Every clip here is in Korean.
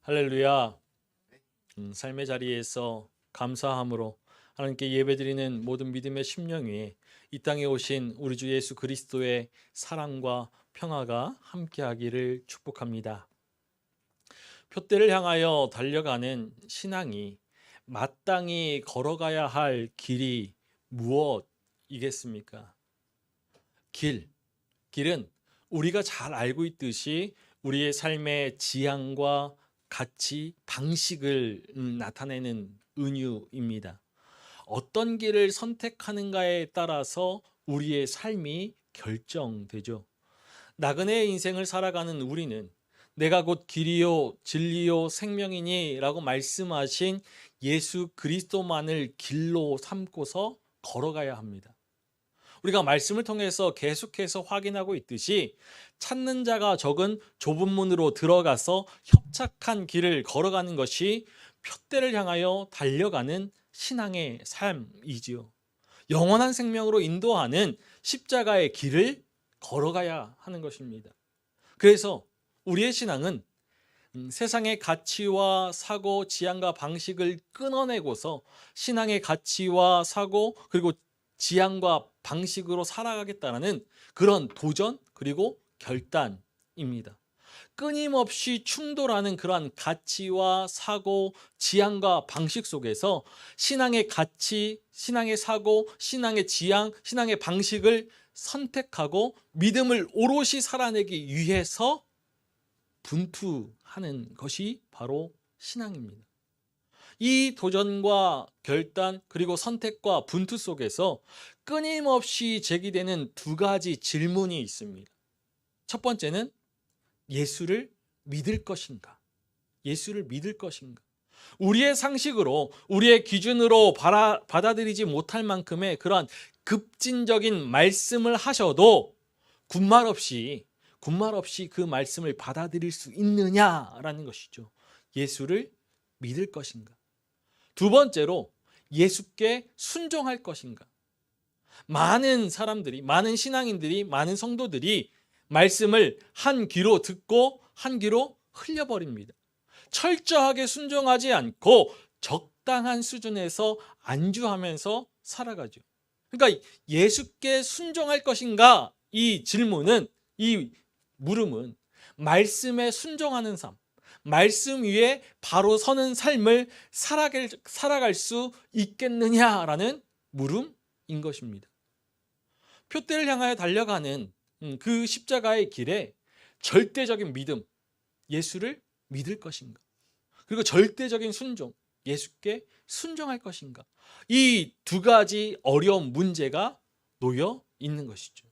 할렐루야. 삶의 자리에서 감사함으로 하나님께 예배드리는 모든 믿음의 심령 위에 이 땅에 오신 우리 주 예수 그리스도의 사랑과 평화가 함께하기를 축복합니다. 표대를 향하여 달려가는 신앙이 마땅히 걸어가야 할 길이 무엇이겠습니까? 길은 우리가 잘 알고 있듯이 우리의 삶의 지향과 가치, 방식을 나타내는 은유입니다. 어떤 길을 선택하는가에 따라서 우리의 삶이 결정되죠. 나그네의 인생을 살아가는 우리는 내가 곧 길이요 진리요 생명이니 라고 말씀하신 예수 그리스도만을 길로 삼고서 걸어가야 합니다. 우리가 말씀을 통해서 계속해서 확인하고 있듯이 찾는 자가 적은 좁은 문으로 들어가서 협착한 길을 걸어가는 것이 표대를 향하여 달려가는 신앙의 삶이지요. 영원한 생명으로 인도하는 십자가의 길을 걸어가야 하는 것입니다. 그래서 우리의 신앙은 세상의 가치와 사고, 지향과 방식을 끊어내고서 신앙의 가치와 사고 그리고 지향과 방식으로 살아가겠다는 그런 도전 그리고 결단입니다. 끊임없이 충돌하는 그러한 가치와 사고, 지향과 방식 속에서 신앙의 가치, 신앙의 사고, 신앙의 지향, 신앙의 방식을 선택하고 믿음을 오롯이 살아내기 위해서 분투하는 것이 바로 신앙입니다. 이 도전과 결단 그리고 선택과 분투 속에서 끊임없이 제기되는 두 가지 질문이 있습니다. 첫 번째는 예수를 믿을 것인가? 예수를 믿을 것인가? 우리의 상식으로 우리의 기준으로 받아들이지 못할 만큼의 그러한 급진적인 말씀을 하셔도 군말 없이 그 말씀을 받아들일 수 있느냐라는 것이죠. 예수를 믿을 것인가? 두 번째로 예수께 순종할 것인가? 많은 사람들이, 많은 신앙인들이, 많은 성도들이 말씀을 한 귀로 듣고 한 귀로 흘려버립니다. 철저하게 순종하지 않고 적당한 수준에서 안주하면서 살아가죠. 그러니까 예수께 순종할 것인가? 이 질문은, 이 물음은 말씀에 순종하는 삶, 말씀 위에 바로 서는 삶을 살아갈 수 있겠느냐라는 물음인 것입니다. 표대를 향하여 달려가는 그 십자가의 길에 절대적인 믿음, 예수를 믿을 것인가? 그리고 절대적인 순종, 예수께 순종할 것인가? 이 두 가지 어려운 문제가 놓여 있는 것이죠.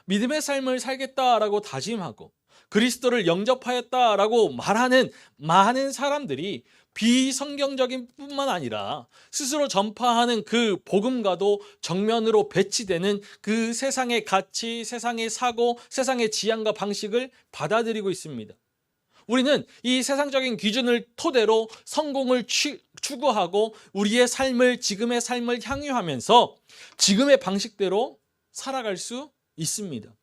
믿음의 삶을 살겠다라고 다짐하고 그리스도를 영접하였다라고 말하는 많은 사람들이 비성경적인 뿐만 아니라 스스로 전파하는 그 복음과도 정면으로 배치되는 그 세상의 가치, 세상의 사고, 세상의 지향과 방식을 받아들이고 있습니다. 우리는 이 세상적인 기준을 토대로 성공을 추구하고 우리의 삶을, 지금의 삶을 향유하면서 지금의 방식대로 살아갈 수 있습니다.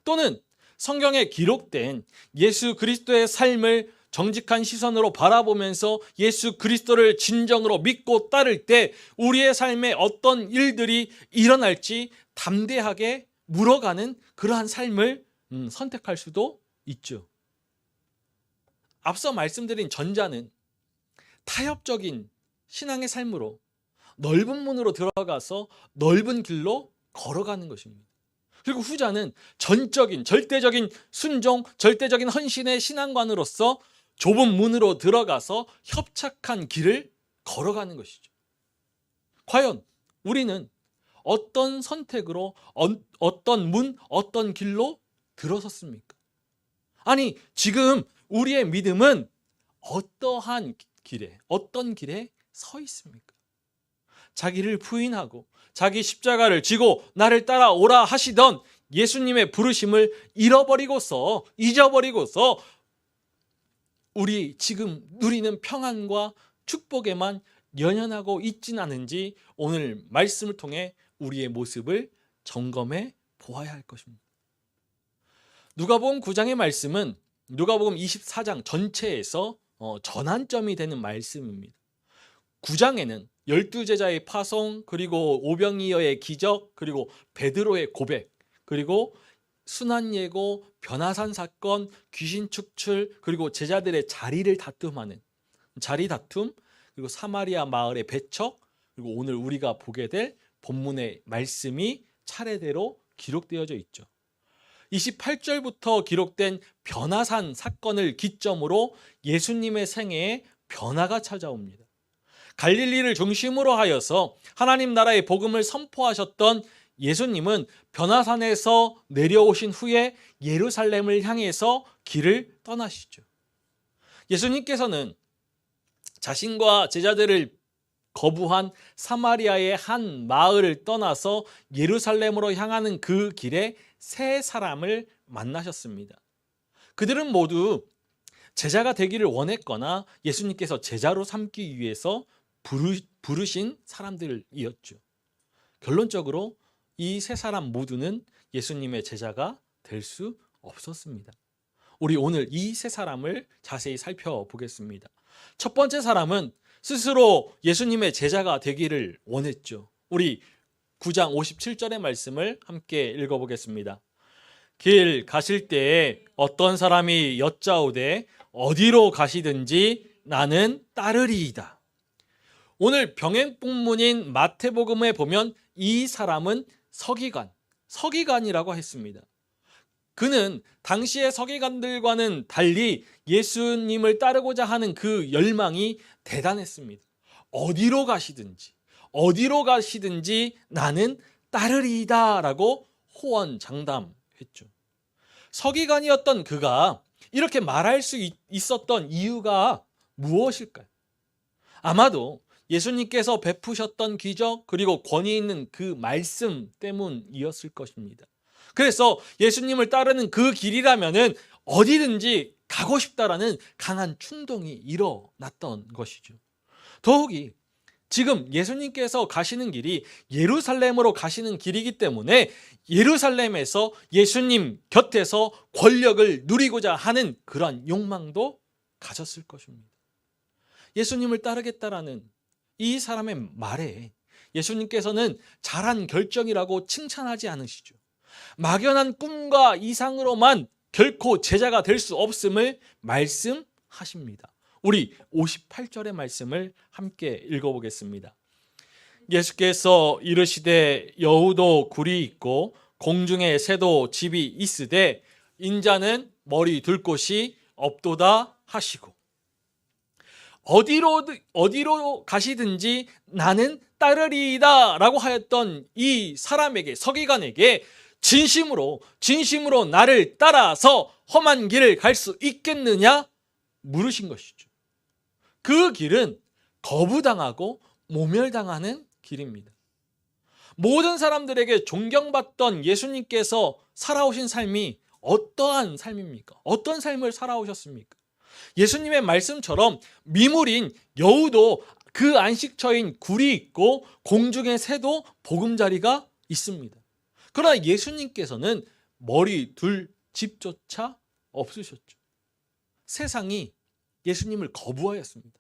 또는 성경에 기록된 예수 그리스도의 삶을 정직한 시선으로 바라보면서 예수 그리스도를 진정으로 믿고 따를 때 우리의 삶에 어떤 일들이 일어날지 담대하게 물어가는 그러한 삶을 선택할 수도 있죠. 앞서 말씀드린 전자는 타협적인 신앙의 삶으로 넓은 문으로 들어가서 넓은 길로 걸어가는 것입니다. 그리고 후자는 전적인, 절대적인 순종, 절대적인 헌신의 신앙관으로서 좁은 문으로 들어가서 협착한 길을 걸어가는 것이죠. 과연 우리는 어떤 선택으로 어떤 문, 어떤 길로 들어섰습니까? 아니, 지금 우리의 믿음은 어떠한 길에, 어떤 길에 서 있습니까? 자기를 부인하고 자기 십자가를 지고 나를 따라오라 하시던 예수님의 부르심을 잊어버리고서 우리 지금 누리는 평안과 축복에만 연연하고 있진 않은지 오늘 말씀을 통해 우리의 모습을 점검해 보아야 할 것입니다. 누가복음 9장의 말씀은 누가복음 24장 전체에서 전환점이 되는 말씀입니다. 9장에는 12제자의 파송, 그리고 오병이어의 기적, 그리고 베드로의 고백, 그리고 순환예고, 변화산 사건, 귀신 축출, 그리고 제자들의 자리를 다툼하는 자리 다툼, 그리고 사마리아 마을의 배척, 그리고 오늘 우리가 보게 될 본문의 말씀이 차례대로 기록되어져 있죠. 28절부터 기록된 변화산 사건을 기점으로 예수님의 생애에 변화가 찾아옵니다. 갈릴리를 중심으로 하여서 하나님 나라의 복음을 선포하셨던 예수님은 변화산에서 내려오신 후에 예루살렘을 향해서 길을 떠나시죠. 예수님께서는 자신과 제자들을 거부한 사마리아의 한 마을을 떠나서 예루살렘으로 향하는 그 길에 세 사람을 만나셨습니다. 그들은 모두 제자가 되기를 원했거나 예수님께서 제자로 삼기 위해서 부르신 사람들이었죠. 결론적으로 이 세 사람 모두는 예수님의 제자가 될 수 없었습니다. 우리 오늘 이 세 사람을 자세히 살펴보겠습니다. 첫 번째 사람은 스스로 예수님의 제자가 되기를 원했죠. 우리 9장 57절의 말씀을 함께 읽어보겠습니다. 길 가실 때에 어떤 사람이 여짜오되 어디로 가시든지 나는 따르리이다. 오늘 병행본문인 마태복음에 보면 이 사람은 서기관이라고 했습니다. 그는 당시의 서기관들과는 달리 예수님을 따르고자 하는 그 열망이 대단했습니다. 어디로 가시든지 나는 따르리이다 라고 호언장담했죠. 서기관이었던 그가 이렇게 말할 수 있었던 이유가 무엇일까요? 아마도 예수님께서 베푸셨던 기적, 그리고 권위 있는 그 말씀 때문이었을 것입니다. 그래서 예수님을 따르는 그 길이라면은 어디든지 가고 싶다라는 강한 충동이 일어났던 것이죠. 더욱이 지금 예수님께서 가시는 길이 예루살렘으로 가시는 길이기 때문에 예루살렘에서 예수님 곁에서 권력을 누리고자 하는 그러한 욕망도 가졌을 것입니다. 예수님을 따르겠다라는 이 사람의 말에 예수님께서는 잘한 결정이라고 칭찬하지 않으시죠. 막연한 꿈과 이상으로만 결코 제자가 될 수 없음을 말씀하십니다. 우리 58절의 말씀을 함께 읽어보겠습니다. 예수께서 이르시되 여우도 굴이 있고 공중에 새도 집이 있으되 인자는 머리 둘 곳이 없도다 하시고, 어디로 가시든지 나는 따르리이다 라고 하였던 이 사람에게, 서기관에게 진심으로 나를 따라서 험한 길을 갈 수 있겠느냐 물으신 것이죠. 그 길은 거부당하고 모멸당하는 길입니다. 모든 사람들에게 존경받던 예수님께서 살아오신 삶이 어떠한 삶입니까? 어떤 삶을 살아오셨습니까? 예수님의 말씀처럼 미물인 여우도 그 안식처인 굴이 있고 공중의 새도 보금자리가 있습니다. 그러나 예수님께서는 머리 둘 집조차 없으셨죠. 세상이 예수님을 거부하였습니다.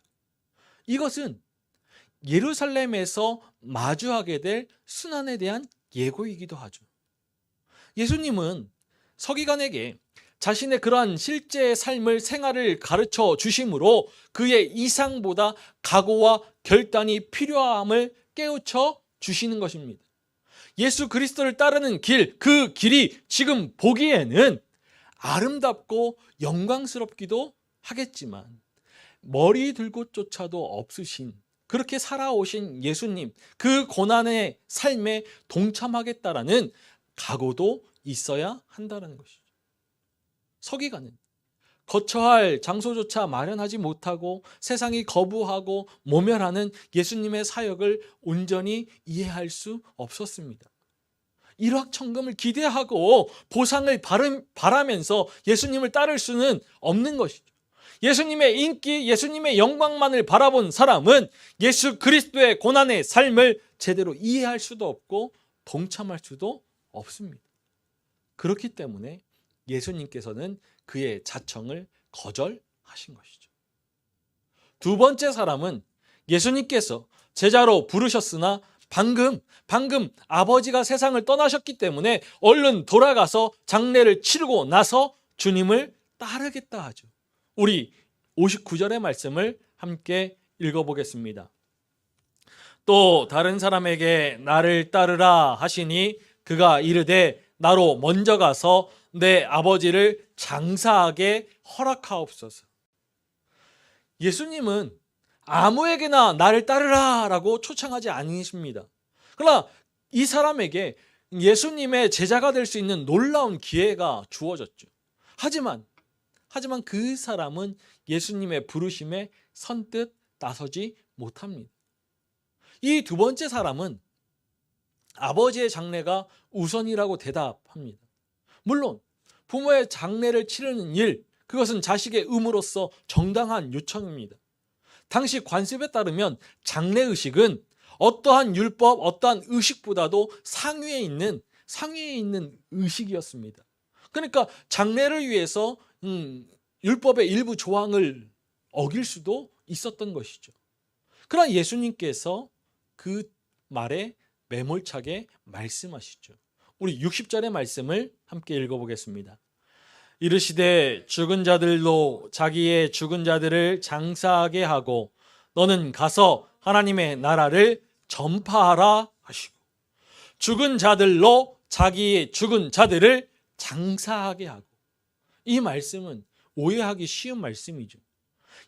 이것은 예루살렘에서 마주하게 될 순환에 대한 예고이기도 하죠. 예수님은 서기관에게 자신의 그러한 실제의 삶을, 생활을 가르쳐 주심으로 그의 이상보다 각오와 결단이 필요함을 깨우쳐 주시는 것입니다. 예수 그리스도를 따르는 길, 그 길이 지금 보기에는 아름답고 영광스럽기도 하겠지만 머리 들 곳조차도 없으신, 그렇게 살아오신 예수님, 그 고난의 삶에 동참하겠다라는 각오도 있어야 한다는 것이죠. 서기관은 거처 할 장소조차 마련하지 못하고 세상이 거부하고 모멸하는 예수님의 사역을 온전히 이해할 수 없었습니다. 일확천금을 기대하고 보상을 바라면서 예수님을 따를 수는 없는 것이죠. 예수님의 인기, 예수님의 영광만을 바라본 사람은 예수 그리스도의 고난의 삶을 제대로 이해할 수도 없고 동참할 수도 없습니다. 그렇기 때문에 예수님께서는 그의 자청을 거절하신 것이죠. 두 번째 사람은 예수님께서 제자로 부르셨으나 방금 아버지가 세상을 떠나셨기 때문에 얼른 돌아가서 장례를 치르고 나서 주님을 따르겠다 하죠. 우리 59절의 말씀을 함께 읽어보겠습니다. 또 다른 사람에게 나를 따르라 하시니 그가 이르되 나로 먼저 가서 내 아버지를 장사하게 허락하옵소서. 예수님은 아무에게나 나를 따르라 라고 초청하지 않으십니다. 그러나 이 사람에게 예수님의 제자가 될 수 있는 놀라운 기회가 주어졌죠. 하지만 그 사람은 예수님의 부르심에 선뜻 나서지 못합니다. 이 두 번째 사람은 아버지의 장례가 우선이라고 대답합니다. 물론 부모의 장례를 치르는 일, 그것은 자식의 의무로서 정당한 요청입니다. 당시 관습에 따르면 장례의식은 어떠한 율법, 어떠한 의식보다도 상위에 있는 의식이었습니다. 그러니까 장례를 위해서 율법의 일부 조항을 어길 수도 있었던 것이죠. 그러나 예수님께서 그 말에 매몰차게 말씀하시죠. 우리 60절의 말씀을 함께 읽어보겠습니다. 이르시되 죽은 자들로 자기의 죽은 자들을 장사하게 하고 너는 가서 하나님의 나라를 전파하라 하시고, 죽은 자들로 자기의 죽은 자들을 장사하게 하고, 이 말씀은 오해하기 쉬운 말씀이죠.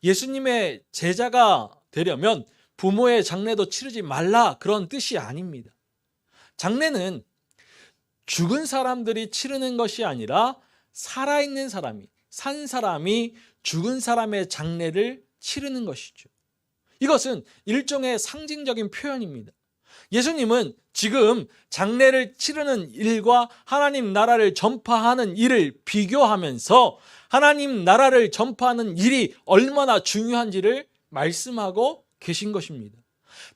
예수님의 제자가 되려면 부모의 장례도 치르지 말라, 그런 뜻이 아닙니다. 장례는 죽은 사람들이 치르는 것이 아니라 살아있는 사람이, 산 사람이 죽은 사람의 장례를 치르는 것이죠. 이것은 일종의 상징적인 표현입니다. 예수님은 지금 장례를 치르는 일과 하나님 나라를 전파하는 일을 비교하면서 하나님 나라를 전파하는 일이 얼마나 중요한지를 말씀하고 계신 것입니다.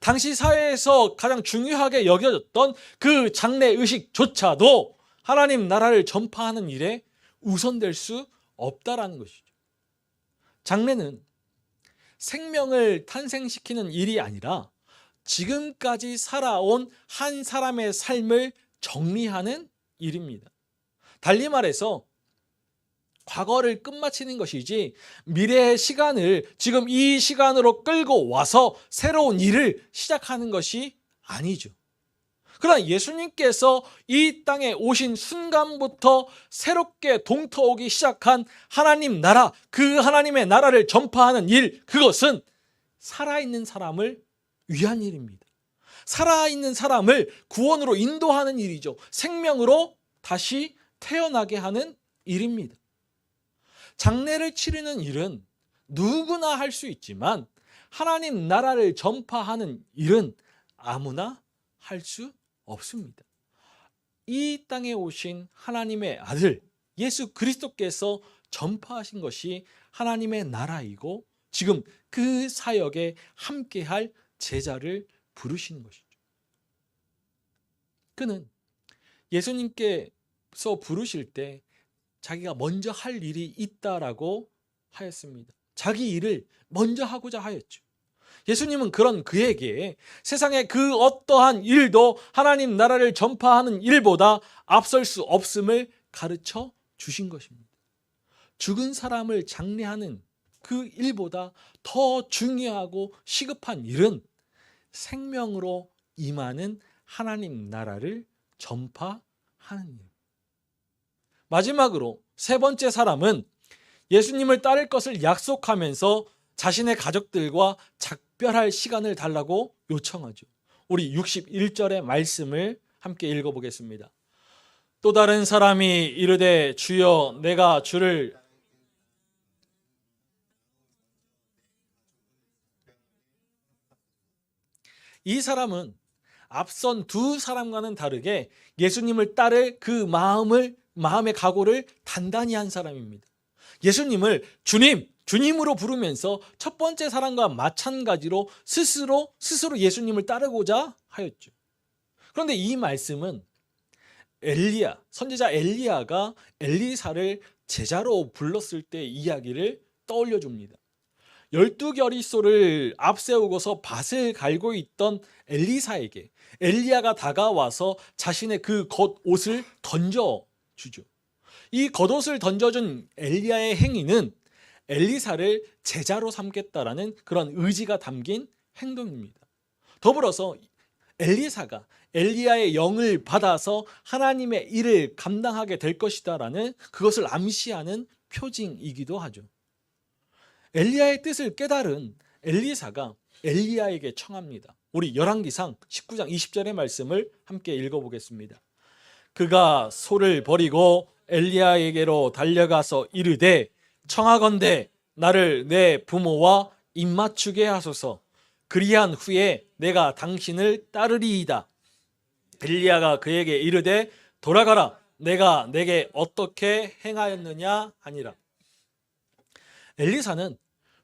당시 사회에서 가장 중요하게 여겨졌던 그 장례 의식조차도 하나님 나라를 전파하는 일에 우선될 수 없다라는 것이죠. 장례는 생명을 탄생시키는 일이 아니라 지금까지 살아온 한 사람의 삶을 정리하는 일입니다. 달리 말해서 과거를 끝마치는 것이지 미래의 시간을 지금 이 시간으로 끌고 와서 새로운 일을 시작하는 것이 아니죠. 그러나 예수님께서 이 땅에 오신 순간부터 새롭게 동터오기 시작한 하나님 나라, 그 하나님의 나라를 전파하는 일, 그것은 살아있는 사람을 위한 일입니다. 살아있는 사람을 구원으로 인도하는 일이죠. 생명으로 다시 태어나게 하는 일입니다. 장례를 치르는 일은 누구나 할 수 있지만 하나님 나라를 전파하는 일은 아무나 할 수 없습니다. 이 땅에 오신 하나님의 아들 예수 그리스도께서 전파하신 것이 하나님의 나라이고 지금 그 사역에 함께할 제자를 부르시는 것이죠. 그는 예수님께서 부르실 때 자기가 먼저 할 일이 있다라고 하였습니다. 자기 일을 먼저 하고자 하였죠. 예수님은 그런 그에게 세상의 그 어떠한 일도 하나님 나라를 전파하는 일보다 앞설 수 없음을 가르쳐 주신 것입니다. 죽은 사람을 장례하는 그 일보다 더 중요하고 시급한 일은 생명으로 임하는 하나님 나라를 전파하는 일. 마지막으로 세 번째 사람은 예수님을 따를 것을 약속하면서 자신의 가족들과 작별할 시간을 달라고 요청하죠. 우리 61절의 말씀을 함께 읽어보겠습니다. 또 다른 사람이 이르되 주여 내가 주를 이 사람은 앞선 두 사람과는 다르게 예수님을 따를 그 마음의 각오를 단단히 한 사람입니다. 예수님을 주님으로 부르면서 첫 번째 사람과 마찬가지로 스스로 예수님을 따르고자 하였죠. 그런데 이 말씀은 선지자 엘리야가 엘리사를 제자로 불렀을 때 이야기를 떠올려 줍니다. 12겨리소를 앞세우고서 밭을 갈고 있던 엘리사에게 엘리야가 다가와서 자신의 그 겉옷을 던져주죠. 이 겉옷을 던져준 엘리야의 행위는 엘리사를 제자로 삼겠다라는 그런 의지가 담긴 행동입니다. 더불어서 엘리사가 엘리야의 영을 받아서 하나님의 일을 감당하게 될 것이다라는 그것을 암시하는 표징이기도 하죠. 엘리야의 뜻을 깨달은 엘리사가 엘리야에게 청합니다. 우리 열왕기상 19장 20절의 말씀을 함께 읽어보겠습니다. 그가 소를 버리고 엘리야에게로 달려가서 이르되 청하건대 나를 내 부모와 입맞추게 하소서. 그리한 후에 내가 당신을 따르리이다. 엘리야가 그에게 이르되 돌아가라. 내가 내게 어떻게 행하였느냐 하니라. 엘리사는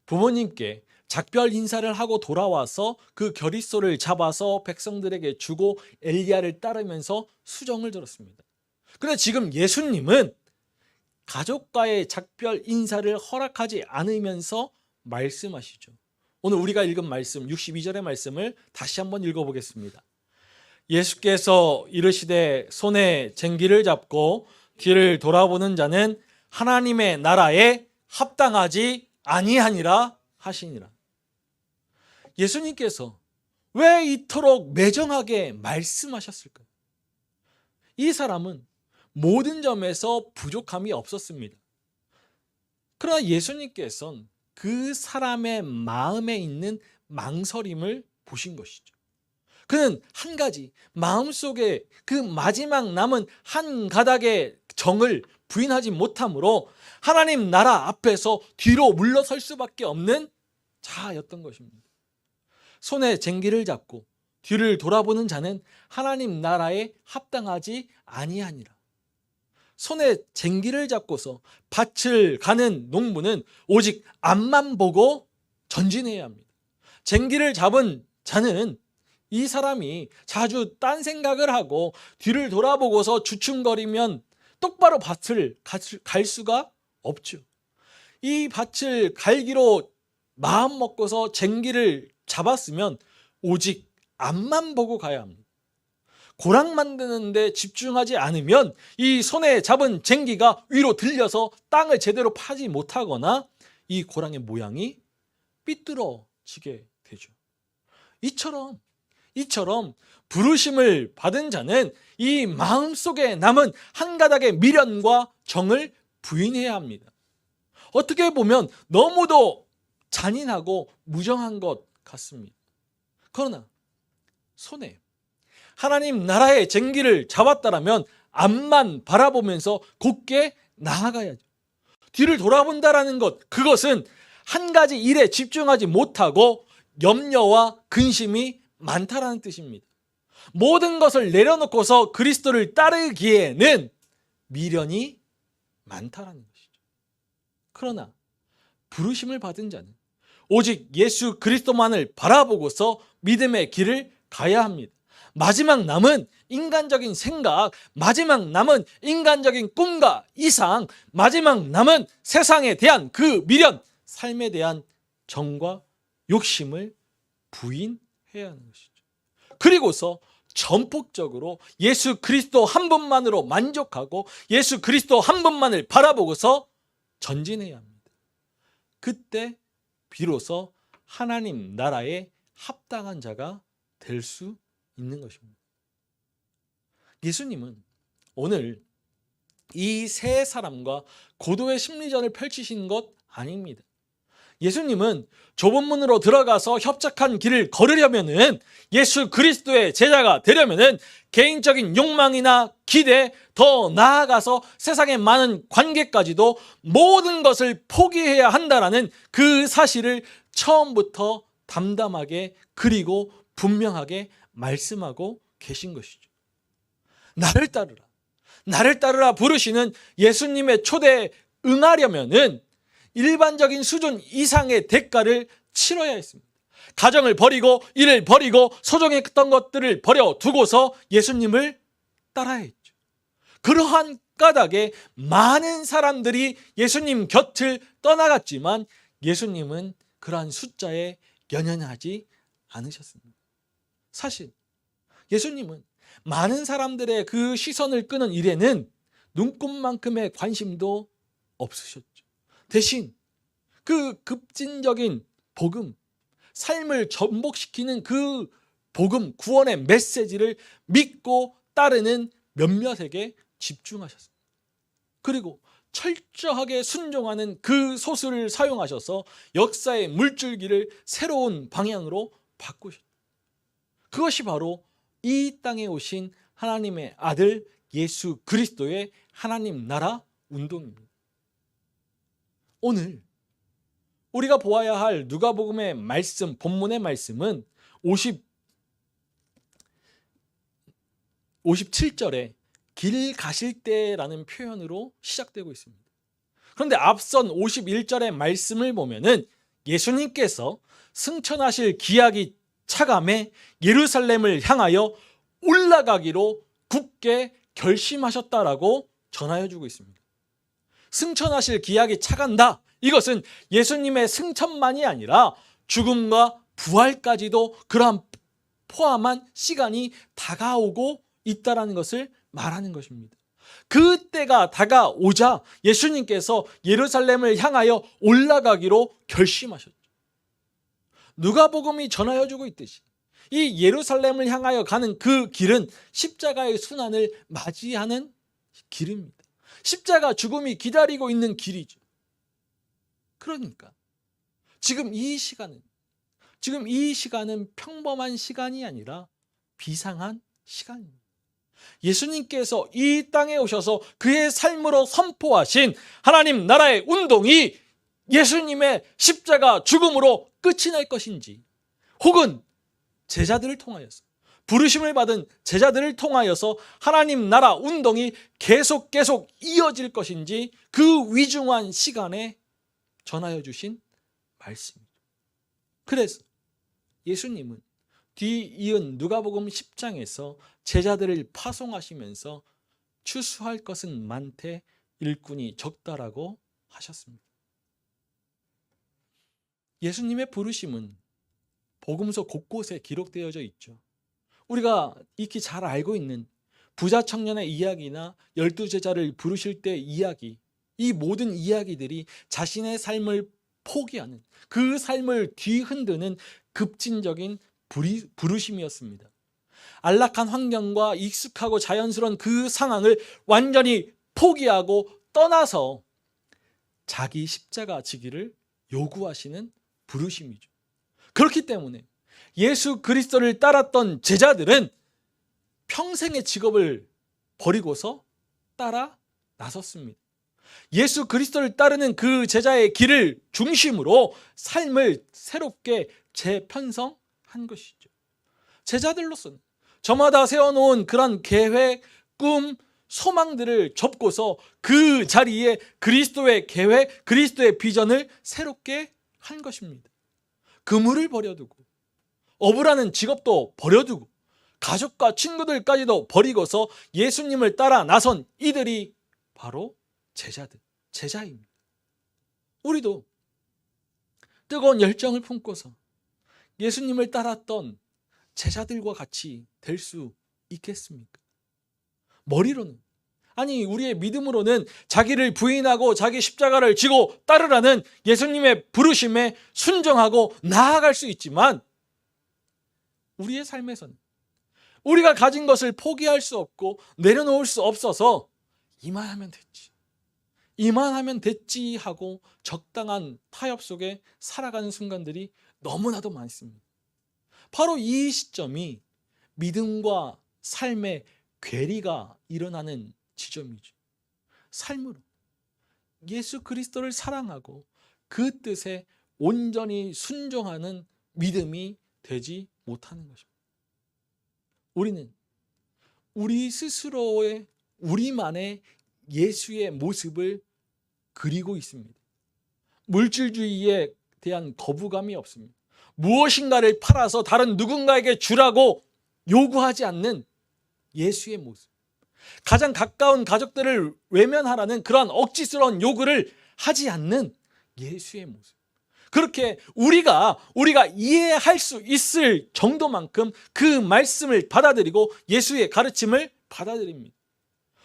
부모님께 작별 인사를 하고 돌아와서 그 겨릿소를 잡아서 백성들에게 주고 엘리야를 따르면서 수정을 들었습니다. 그런데 지금 예수님은 가족과의 작별 인사를 허락하지 않으면서 말씀하시죠. 오늘 우리가 읽은 말씀 62절의 말씀을 다시 한번 읽어보겠습니다. 예수께서 이르시되 손에 쟁기를 잡고 뒤를 돌아보는 자는 하나님의 나라에 합당하지 아니하니라 하시니라. 예수님께서 왜 이토록 매정하게 말씀하셨을까요? 이 사람은 모든 점에서 부족함이 없었습니다. 그러나 예수님께서는 그 사람의 마음에 있는 망설임을 보신 것이죠. 그는 한 가지 마음속에 그 마지막 남은 한 가닥의 정을 부인하지 못함으로 하나님 나라 앞에서 뒤로 물러설 수밖에 없는 자였던 것입니다. 손에 쟁기를 잡고 뒤를 돌아보는 자는 하나님 나라에 합당하지 아니하니라. 손에 쟁기를 잡고서 밭을 가는 농부는 오직 앞만 보고 전진해야 합니다. 쟁기를 잡은 자는 이 사람이 자주 딴 생각을 하고 뒤를 돌아보고서 주춤거리면 똑바로 밭을 갈 수가 없죠. 이 밭을 갈기로 마음 먹고서 쟁기를 잡았으면 오직 앞만 보고 가야 합니다. 고랑 만드는데 집중하지 않으면 이 손에 잡은 쟁기가 위로 들려서 땅을 제대로 파지 못하거나 이 고랑의 모양이 삐뚤어지게 되죠. 이처럼 부르심을 받은 자는 이 마음속에 남은 한 가닥의 미련과 정을 부인해야 합니다. 어떻게 보면 너무도 잔인하고 무정한 것 같습니다. 그러나 손에 하나님 나라의 쟁기를 잡았다라면 앞만 바라보면서 곧게 나아가야죠. 뒤를 돌아본다라는 것, 그것은 한 가지 일에 집중하지 못하고 염려와 근심이 많다라는 뜻입니다. 모든 것을 내려놓고서 그리스도를 따르기에는 미련이 많다라는 것이죠. 그러나 부르심을 받은 자는 오직 예수 그리스도만을 바라보고서 믿음의 길을 가야 합니다. 마지막 남은 인간적인 생각, 마지막 남은 인간적인 꿈과 이상, 마지막 남은 세상에 대한 그 미련, 삶에 대한 정과 욕심을 부인해야 하는 것이죠. 그리고서 전폭적으로 예수 그리스도 한 분만으로 만족하고 예수 그리스도 한 분만을 바라보고서 전진해야 합니다. 그때 비로소 하나님 나라에 합당한 자가 될 수 있는 것입니다. 예수님은 오늘 이 세 사람과 고도의 심리전을 펼치신 것 아닙니다. 예수님은 좁은 문으로 들어가서 협착한 길을 걸으려면은, 예수 그리스도의 제자가 되려면은 개인적인 욕망이나 기대, 더 나아가서 세상의 많은 관계까지도 모든 것을 포기해야 한다라는 그 사실을 처음부터 담담하게 그리고 분명하게 말씀하고 계신 것이죠. 나를 따르라 부르시는 예수님의 초대에 응하려면은 일반적인 수준 이상의 대가를 치러야 했습니다. 가정을 버리고 일을 버리고 소중했던 것들을 버려두고서 예수님을 따라야 했죠. 그러한 땅바닥에 많은 사람들이 예수님 곁을 떠나갔지만 예수님은 그러한 숫자에 연연하지 않으셨습니다. 사실 예수님은 많은 사람들의 그 시선을 끄는 일에는 눈꼽만큼의 관심도 없으셨죠. 대신 그 급진적인 복음, 삶을 전복시키는 그 복음, 구원의 메시지를 믿고 따르는 몇몇에게 집중하셨습니다. 그리고 철저하게 순종하는 그 소수를 사용하셔서 역사의 물줄기를 새로운 방향으로 바꾸셨다. 그것이 바로 이 땅에 오신 하나님의 아들 예수 그리스도의 하나님 나라 운동입니다. 오늘 우리가 보아야 할 누가복음의 말씀, 본문의 말씀은 57절에 길 가실 때라는 표현으로 시작되고 있습니다. 그런데 앞선 51절의 말씀을 보면은 예수님께서 승천하실 기약이 차감해 예루살렘을 향하여 올라가기로 굳게 결심하셨다라고 전하여 주고 있습니다. 승천하실 기약이 차간다. 이것은 예수님의 승천만이 아니라 죽음과 부활까지도 그러한 포함한 시간이 다가오고 있다라는 것을 말하는 것입니다. 그때가 다가오자 예수님께서 예루살렘을 향하여 올라가기로 결심하셨죠. 누가복음이 전하여 주고 있듯이 이 예루살렘을 향하여 가는 그 길은 십자가의 순환을 맞이하는 길입니다. 십자가 죽음이 기다리고 있는 길이죠. 그러니까 지금 이 시간은 평범한 시간이 아니라 비상한 시간입니다. 예수님께서 이 땅에 오셔서 그의 삶으로 선포하신 하나님 나라의 운동이 예수님의 십자가 죽음으로 끝이 날 것인지, 혹은 제자들을 통하여서, 부르심을 받은 제자들을 통하여서 하나님 나라 운동이 계속 이어질 것인지, 그 위중한 시간에 전하여 주신 말씀입니다. 그래서 예수님은 뒤이은 누가복음 10장에서 제자들을 파송하시면서 추수할 것은 많되 일꾼이 적다라고 하셨습니다. 예수님의 부르심은 복음서 곳곳에 기록되어져 있죠. 우리가 익히 잘 알고 있는 부자 청년의 이야기나 12제자를 부르실 때 이야기, 이 모든 이야기들이 자신의 삶을 포기하는, 그 삶을 뒤흔드는 급진적인 부르심이었습니다. 안락한 환경과 익숙하고 자연스러운 그 상황을 완전히 포기하고 떠나서 자기 십자가 지기를 요구하시는 부르심이죠. 그렇기 때문에 예수 그리스도를 따랐던 제자들은 평생의 직업을 버리고서 따라 나섰습니다. 예수 그리스도를 따르는 그 제자의 길을 중심으로 삶을 새롭게 재편성한 것이죠. 제자들로서는 저마다 세워놓은 그런 계획, 꿈, 소망들을 접고서 그 자리에 그리스도의 계획, 그리스도의 비전을 새롭게 한 것입니다. 그물을 버려두고, 어부라는 직업도 버려두고, 가족과 친구들까지도 버리고서 예수님을 따라 나선 이들이 바로 제자입니다. 우리도 뜨거운 열정을 품고서 예수님을 따랐던 제자들과 같이 될 수 있겠습니까? 머리로는, 아니 우리의 믿음으로는 자기를 부인하고 자기 십자가를 지고 따르라는 예수님의 부르심에 순종하고 나아갈 수 있지만, 우리의 삶에서는 우리가 가진 것을 포기할 수 없고 내려놓을 수 없어서 이만하면 됐지 하고 적당한 타협 속에 살아가는 순간들이 너무나도 많습니다. 바로 이 시점이 믿음과 삶의 괴리가 일어나는 지점이죠. 삶으로 예수 그리스도를 사랑하고 그 뜻에 온전히 순종하는 믿음이 되지 못하는 것입니다. 우리는 우리 스스로의, 우리만의 예수의 모습을 그리고 있습니다. 물질주의에 대한 거부감이 없습니다. 무엇인가를 팔아서 다른 누군가에게 주라고 요구하지 않는 예수의 모습. 가장 가까운 가족들을 외면하라는 그러한 억지스러운 요구를 하지 않는 예수의 모습. 그렇게 우리가 이해할 수 있을 정도만큼 그 말씀을 받아들이고 예수의 가르침을 받아들입니다.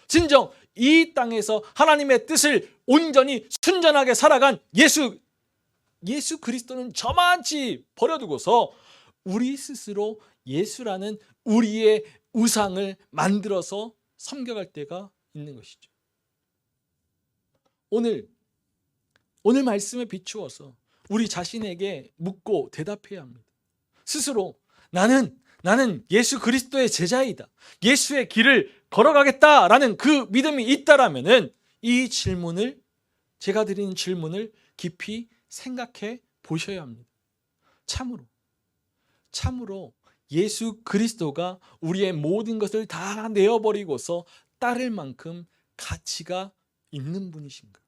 진정 이 땅에서 하나님의 뜻을 온전히 순전하게 살아간 예수 그리스도는 저만치 버려두고서 우리 스스로 예수라는 우리의 우상을 만들어서 섬겨갈 때가 있는 것이죠. 오늘 말씀에 비추어서 우리 자신에게 묻고 대답해야 합니다. 스스로 나는 예수 그리스도의 제자이다, 예수의 길을 걸어가겠다라는 그 믿음이 있다라면은 이 질문을, 제가 드리는 질문을 깊이 생각해 보셔야 합니다. 참으로 예수 그리스도가 우리의 모든 것을 다 내어버리고서 따를 만큼 가치가 있는 분이신가?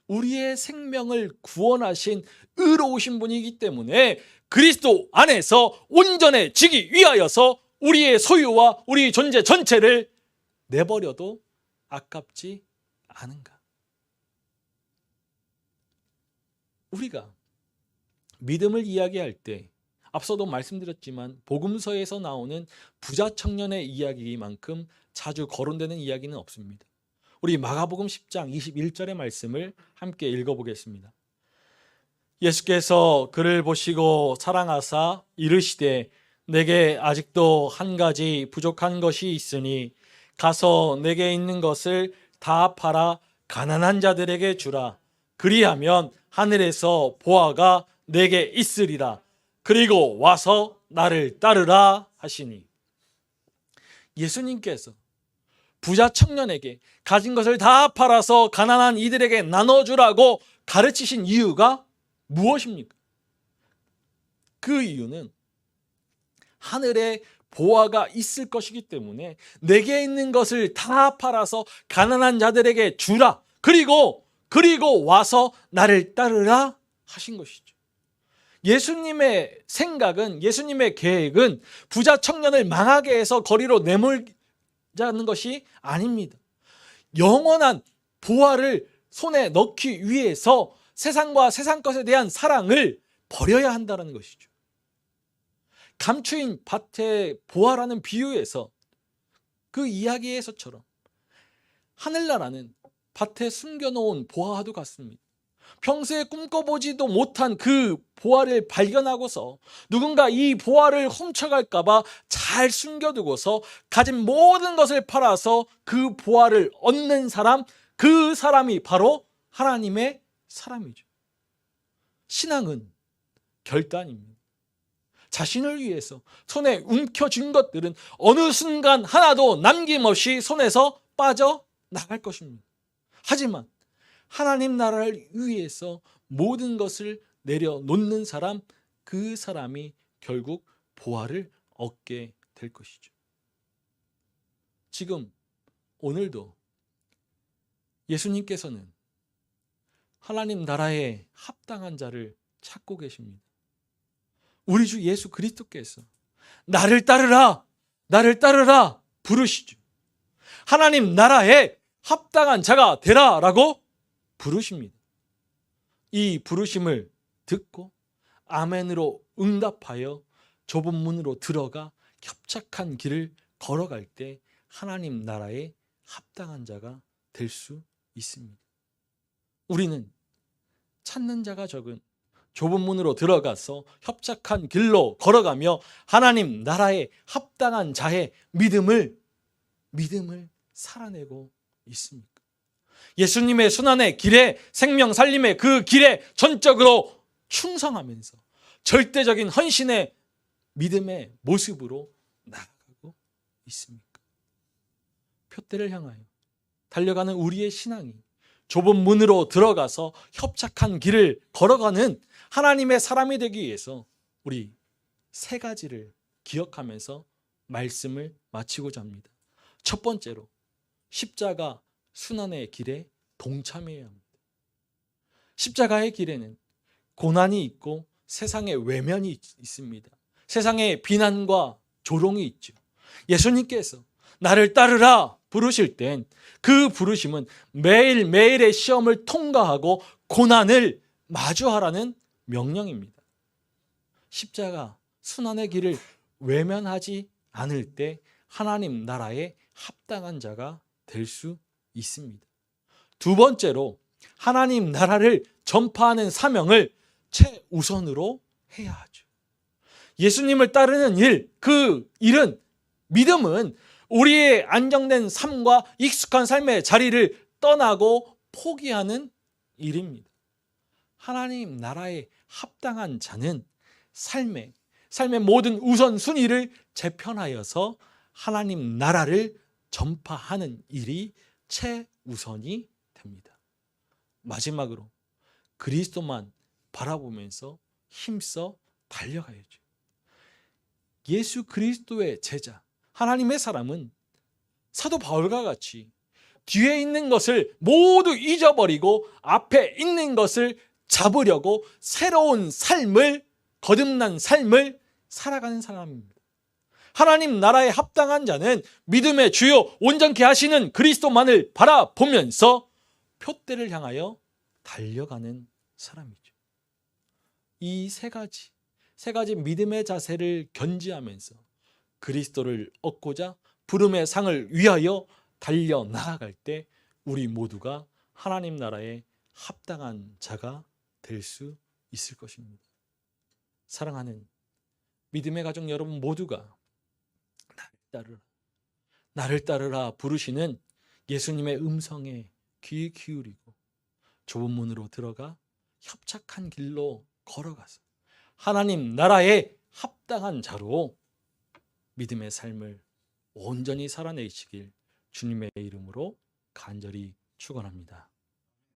우리의 생명을 구원하신 의로우신 분이기 때문에 그리스도 안에서 온전해지기 위하여서 우리의 소유와 우리 존재 전체를 내버려도 아깝지 않은가? 우리가 믿음을 이야기할 때 앞서도 말씀드렸지만 복음서에서 나오는 부자 청년의 이야기만큼 자주 거론되는 이야기는 없습니다. 우리 마가복음 10장 21절의 말씀을 함께 읽어보겠습니다. 예수께서 그를 보시고 사랑하사 이르시되 내게 아직도 한 가지 부족한 것이 있으니 가서 내게 있는 것을 다 팔아 가난한 자들에게 주라. 그리하면 하늘에서 보화가 내게 있으리라. 그리고 와서 나를 따르라 하시니. 예수님께서 부자 청년에게 가진 것을 다 팔아서 가난한 이들에게 나눠주라고 가르치신 이유가 무엇입니까? 그 이유는 하늘에 보화가 있을 것이기 때문에 내게 있는 것을 다 팔아서 가난한 자들에게 주라. 그리고 와서 나를 따르라 하신 것이죠. 예수님의 생각은, 예수님의 계획은 부자 청년을 망하게 해서 거리로 내몰자는 것이 아닙니다. 영원한 보화를 손에 넣기 위해서 세상과 세상 것에 대한 사랑을 버려야 한다는 것이죠. 감추인 밭의 보화라는 비유에서 그 이야기에서처럼 하늘나라는 밭에 숨겨놓은 보화와도 같습니다. 평소에 꿈꿔보지도 못한 그 보화를 발견하고서 누군가 이 보화를 훔쳐갈까 봐 잘 숨겨두고서 가진 모든 것을 팔아서 그 보화를 얻는 사람, 그 사람이 바로 하나님의 사람이죠. 신앙은 결단입니다. 자신을 위해서 손에 움켜쥔 것들은 어느 순간 하나도 남김없이 손에서 빠져나갈 것입니다. 하지만 하나님 나라를 위해서 모든 것을 내려놓는 사람, 그 사람이 결국 보화를 얻게 될 것이죠. 지금 오늘도 예수님께서는 하나님 나라에 합당한 자를 찾고 계십니다. 우리 주 예수 그리스도께서 나를 따르라 부르시죠. 하나님 나라에 합당한 자가 되라라고 부르십니다. 이 부르심을 듣고 아멘으로 응답하여 좁은 문으로 들어가 협착한 길을 걸어갈 때 하나님 나라에 합당한 자가 될 수 있습니다. 우리는 찾는 자가 적은 좁은 문으로 들어가서 협착한 길로 걸어가며 하나님 나라에 합당한 자의 믿음을 살아내고 있습니까? 예수님의 순환의 길에, 생명 살림의 그 길에 전적으로 충성하면서 절대적인 헌신의 믿음의 모습으로 나아가고 있습니까? 표대를 향하여 달려가는 우리의 신앙이 좁은 문으로 들어가서 협착한 길을 걸어가는 하나님의 사람이 되기 위해서 우리 세 가지를 기억하면서 말씀을 마치고자 합니다. 첫 번째로 십자가 순환의 길에 동참해야 합니다. 십자가의 길에는 고난이 있고 세상의 외면이 있습니다. 세상의 비난과 조롱이 있죠. 예수님께서 나를 따르라 부르실 땐 그 부르심은 매일매일의 시험을 통과하고 고난을 마주하라는 명령입니다. 십자가 순환의 길을 외면하지 않을 때 하나님 나라에 합당한 자가 될 수 있습니다. 두 번째로 하나님 나라를 전파하는 사명을 최우선으로 해야 하죠. 예수님을 따르는 일, 그 일은, 믿음은 우리의 안정된 삶과 익숙한 삶의 자리를 떠나고 포기하는 일입니다. 하나님 나라에 합당한 자는 삶의 모든 우선순위를 재편하여서 하나님 나라를 전파하는 일이 최우선이 됩니다. 마지막으로 그리스도만 바라보면서 힘써 달려가야죠. 예수 그리스도의 제자, 하나님의 사람은 사도 바울과 같이 뒤에 있는 것을 모두 잊어버리고 앞에 있는 것을 잡으려고 새로운 삶을, 거듭난 삶을 살아가는 사람입니다. 하나님 나라에 합당한 자는 믿음의 주요 온전케 하시는 그리스도만을 바라보면서 표대를 향하여 달려가는 사람이죠. 이 세 가지 믿음의 자세를 견지하면서 그리스도를 얻고자 부름의 상을 위하여 달려 나아갈 때 우리 모두가 하나님 나라에 합당한 자가 될 수 있을 것입니다. 사랑하는 믿음의 가족 여러분 모두가 나를 따르라 부르시는 예수님의 음성에 귀 기울이고 좁은 문으로 들어가 협착한 길로 걸어가서 하나님 나라에 합당한 자로 믿음의 삶을 온전히 살아내시길 주님의 이름으로 간절히 축원합니다.